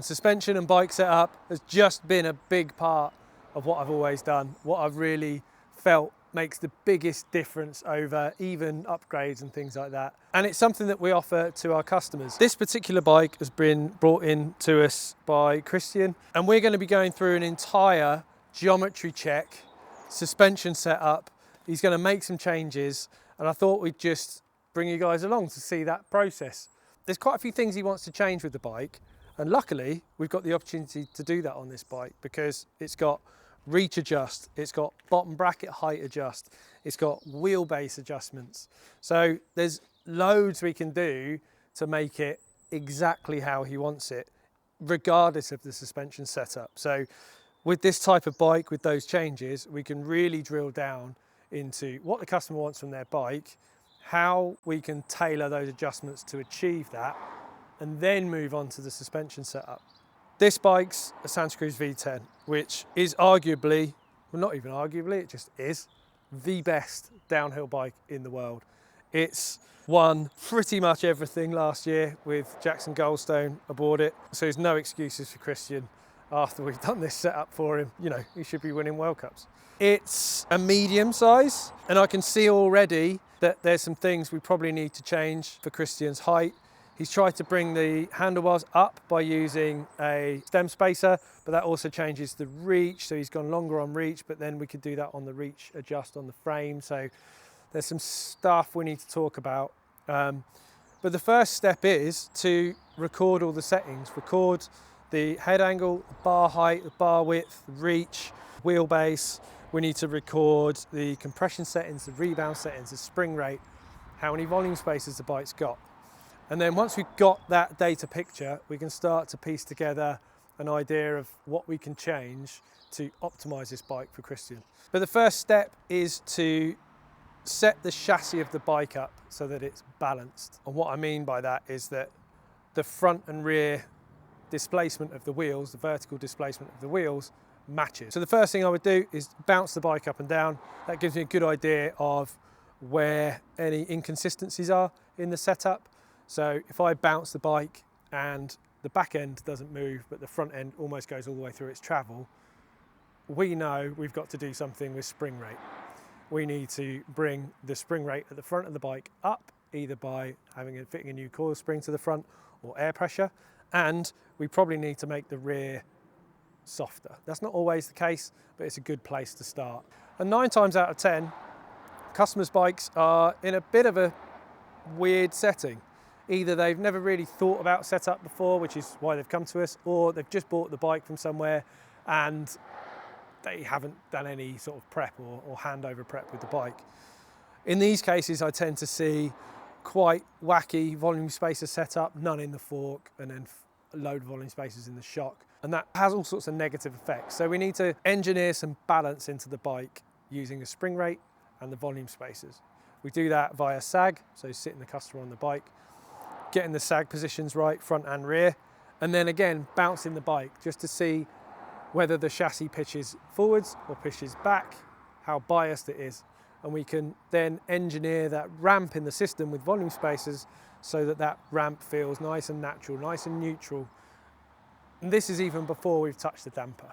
Suspension and bike setup has just been a big part of what I've always done, what I've really felt makes the biggest difference over even upgrades and things like that. And it's something that we offer to our customers. This particular bike has been brought in to us by Christian, and we're going to be going through an entire geometry check, suspension setup. He's going to make some changes, and I thought we'd just bring you guys along to see that process. There's quite a few things he wants to change with the bike, and luckily we've got the opportunity to do that on this bike because it's got reach adjust, it's got bottom bracket height adjust, it's got wheelbase adjustments. So there's loads we can do to make it exactly how he wants it, regardless of the suspension setup. So with this type of bike, with those changes, we can really drill down into what the customer wants from their bike, how we can tailor those adjustments to achieve that, and then move on to the suspension setup. This bike's a Cruz V10, which is arguably, well not even arguably, it just is, the best downhill bike in the world. It's won pretty much everything last year with Jackson Goldstone aboard it, so there's no excuses for Christian after we've done this setup for him. You know, he should be winning World Cups. It's a medium size, and I can see already that there's some things we probably need to change for Christian's height. He's tried to bring the handlebars up by using a stem spacer, but that also changes the reach. So he's gone longer on reach, but then we could do that on the reach adjust on the frame. So there's some stuff we need to talk about. But the first step is to record all the settings. Record the head angle, the bar height, the bar width, the reach, wheelbase. We need to record the compression settings, the rebound settings, the spring rate, how many volume spaces the bike's got. And then once we've got that data picture, we can start to piece together an idea of what we can change to optimize this bike for Christian. But the first step is to set the chassis of the bike up so that it's balanced. And what I mean by that is that the front and rear displacement of the wheels, the vertical displacement of the wheels, matches. So the first thing I would do is bounce the bike up and down. That gives me a good idea of where any inconsistencies are in the setup. So if I bounce the bike and the back end doesn't move, but the front end almost goes all the way through its travel, we know we've got to do something with spring rate. We need to bring the spring rate at the front of the bike up, either by fitting a new coil spring to the front or air pressure, and we probably need to make the rear softer. That's not always the case, but it's a good place to start. And 9 times out of 10, customers' bikes are in a bit of a weird setting. Either they've never really thought about setup before, which is why they've come to us, or they've just bought the bike from somewhere and they haven't done any sort of prep or handover prep with the bike. In these cases, I tend to see quite wacky volume spacer setup, none in the fork, and then a load of volume spacers in the shock. And that has all sorts of negative effects. So we need to engineer some balance into the bike using the spring rate and the volume spacers. We do that via sag, so sitting the customer on the bike, getting the sag positions right, front and rear, and then again, bouncing the bike just to see whether the chassis pitches forwards or pitches back, how biased it is. And we can then engineer that ramp in the system with volume spacers so that that ramp feels nice and natural, nice and neutral. And this is even before we've touched the damper.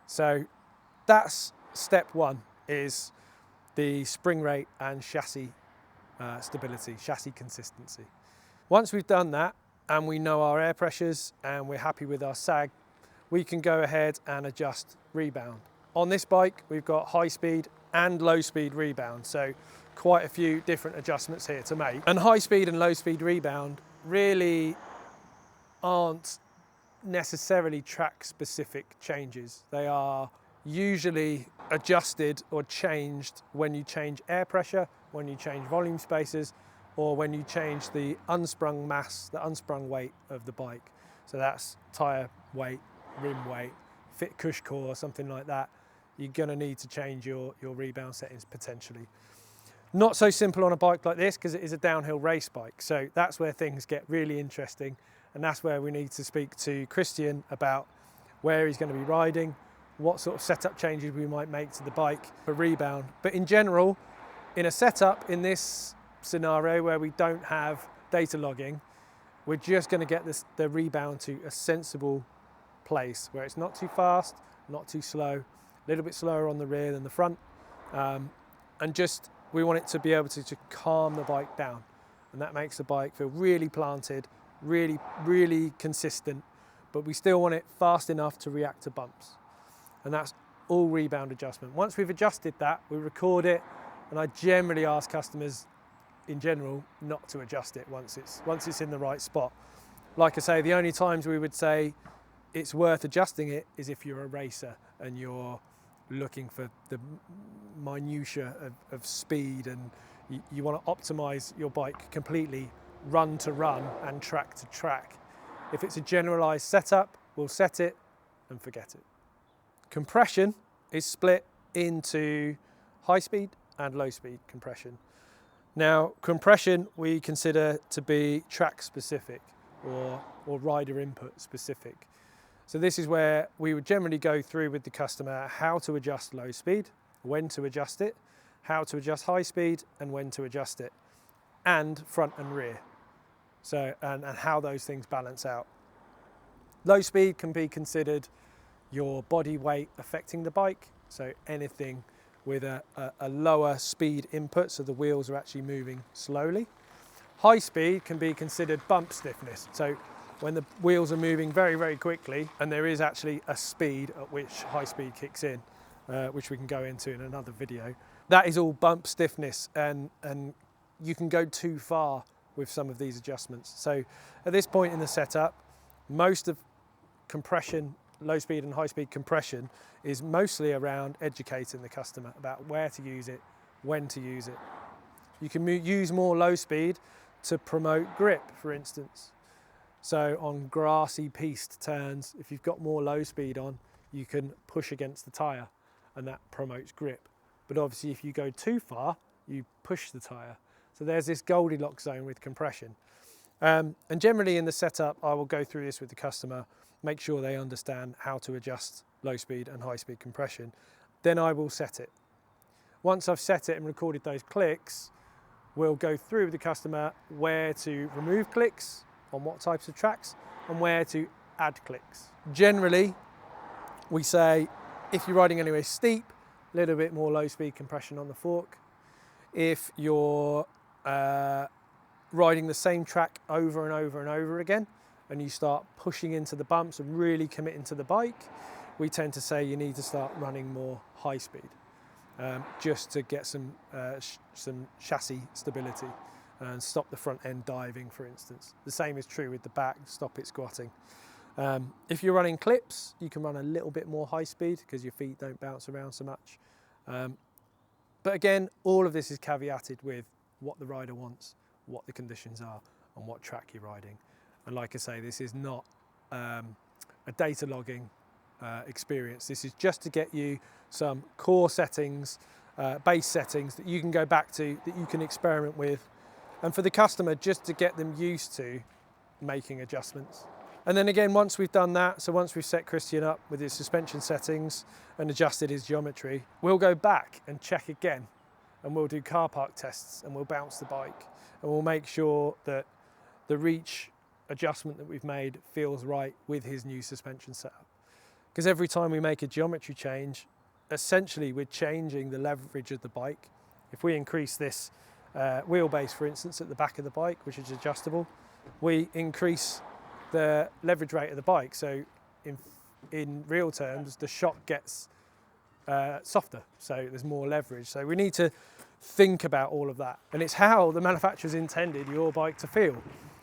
So that's step one, is the spring rate and chassis stability, chassis consistency. Once we've done that and we know our air pressures and we're happy with our sag, we can go ahead and adjust rebound. On this bike, we've got high speed and low speed rebound, so quite a few different adjustments here to make. And high speed and low speed rebound really aren't necessarily track specific changes. They are usually adjusted or changed when you change air pressure, when you change volume spacers, or when you change the unsprung mass, the unsprung weight of the bike. So that's tyre weight, rim weight, fit cush core, something like that. You're gonna need to change your rebound settings potentially. Not so simple on a bike like this because it is a downhill race bike. So that's where things get really interesting. And that's where we need to speak to Christian about where he's gonna be riding, what sort of setup changes we might make to the bike for rebound. But in general, in a setup in this scenario where we don't have data logging, we're just going to get the rebound to a sensible place where it's not too fast, not too slow, a little bit slower on the rear than the front, and just we want it to be able to calm the bike down, and that makes the bike feel really planted, really consistent, but we still want it fast enough to react to bumps, and that's all rebound adjustment. Once we've adjusted that, we record it, and I generally ask customers in general not to adjust it once it's in the right spot. Like I say, the only times we would say it's worth adjusting it is if you're a racer and you're looking for the minutiae of speed, and you want to optimize your bike completely run to run and track to track. If it's a generalized setup, we'll set it and forget it. Compression is split into high speed and low speed compression. Now, compression we consider to be track specific or rider input specific. So this is where we would generally go through with the customer how to adjust low speed, when to adjust it, how to adjust high speed, and when to adjust it, and front and rear. So, and how those things balance out. Low speed can be considered your body weight affecting the bike, so anything with a lower speed input, so the wheels are actually moving slowly. High speed can be considered bump stiffness, so when the wheels are moving very quickly, and there is actually a speed at which high speed kicks in, which we can go into in another video. That is all bump stiffness, and you can go too far with some of these adjustments. So at this point in the setup, most of compression, low speed and high speed compression, is mostly around educating the customer about where to use it, when to use it. You can use more low speed to promote grip, for instance. So on grassy piste turns, if you've got more low speed on, you can push against the tyre and that promotes grip. But obviously if you go too far, you push the tyre. So there's this Goldilocks zone with compression. And generally in the setup, I will go through this with the customer, make sure they understand how to adjust low speed and high speed compression. Then I will set it. Once I've set it and recorded those clicks, we'll go through with the customer where to remove clicks, on what types of tracks, and where to add clicks. Generally, we say if you're riding anywhere steep, a little bit more low speed compression on the fork. If you're riding the same track over and over again, and you start pushing into the bumps and really committing to the bike, we tend to say you need to start running more high speed, just to get some chassis stability and stop the front end diving, for instance. The same is true with the back, stop it squatting. If you're running clips, you can run a little bit more high speed because your feet don't bounce around so much. But again, all of this is caveated with what the rider wants, what the conditions are, and what track you're riding. And like I say, this is not a data logging experience. This is just to get you some core settings, base settings that you can go back to, that you can experiment with, and for the customer just to get them used to making adjustments. And then again, once we've done that, so once we've set Christian up with his suspension settings and adjusted his geometry, we'll go back and check again, and we'll do car park tests, and we'll bounce the bike, and we'll make sure that the reach adjustment that we've made feels right with his new suspension setup. Because every time we make a geometry change, essentially we're changing the leverage of the bike. If we increase this wheelbase, for instance, at the back of the bike, which is adjustable, we increase the leverage rate of the bike. So in real terms, the shock gets softer, so there's more leverage. So we need to think about all of that. And it's how the manufacturer's intended your bike to feel.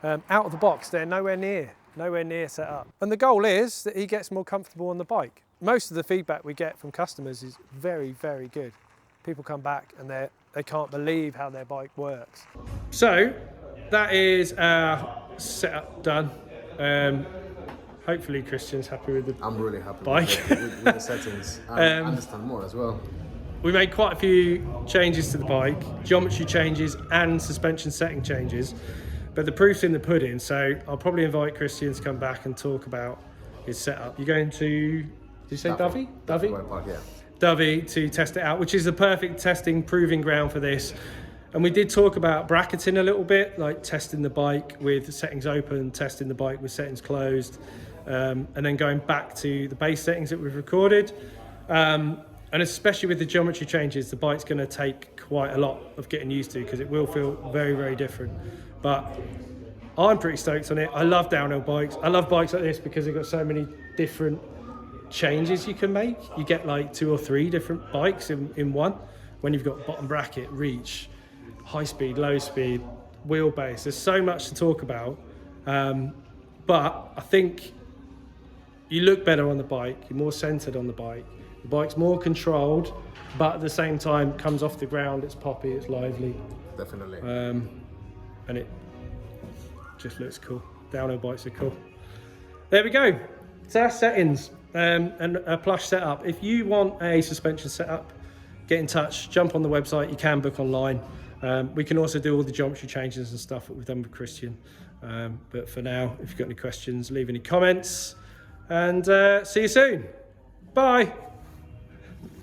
Out of the box, they're nowhere near set up. And the goal is that he gets more comfortable on the bike. Most of the feedback we get from customers is very good. People come back and they can't believe how their bike works. So that is our setup done. Hopefully Christian's happy with the bike. I'm really happy with the settings. I understand more as well. We made quite a few changes to the bike, geometry changes and suspension setting changes, but the proof's in the pudding, so I'll probably invite Christian to come back and talk about his setup. You're going to, did you say Dovey? Dovey Park, yeah. Dovey to test it out, which is the perfect testing, proving ground for this. And we did talk about bracketing a little bit, like testing the bike with settings open, testing the bike with settings closed, and then going back to the base settings that we've recorded. And especially with the geometry changes, the bike's going to take quite a lot of getting used to, because it will feel very, very different. But I'm pretty stoked on it. I love downhill bikes. I love bikes like this because they've got so many different changes you can make. You get like 2 or 3 different bikes in one, when you've got bottom bracket, reach, high speed, low speed, wheelbase. There's so much to talk about. But I think you look better on the bike, you're more centered on the bike. The bike's more controlled, but at the same time comes off the ground, it's poppy, it's lively. Definitely. And it just looks cool. Downhill bikes are cool. There we go. So that's settings and a plush setup. If you want a suspension setup, get in touch, jump on the website. You can book online. We can also do all the geometry changes and stuff that we've done with Christian. But for now, if you've got any questions, leave any comments, and see you soon. Bye.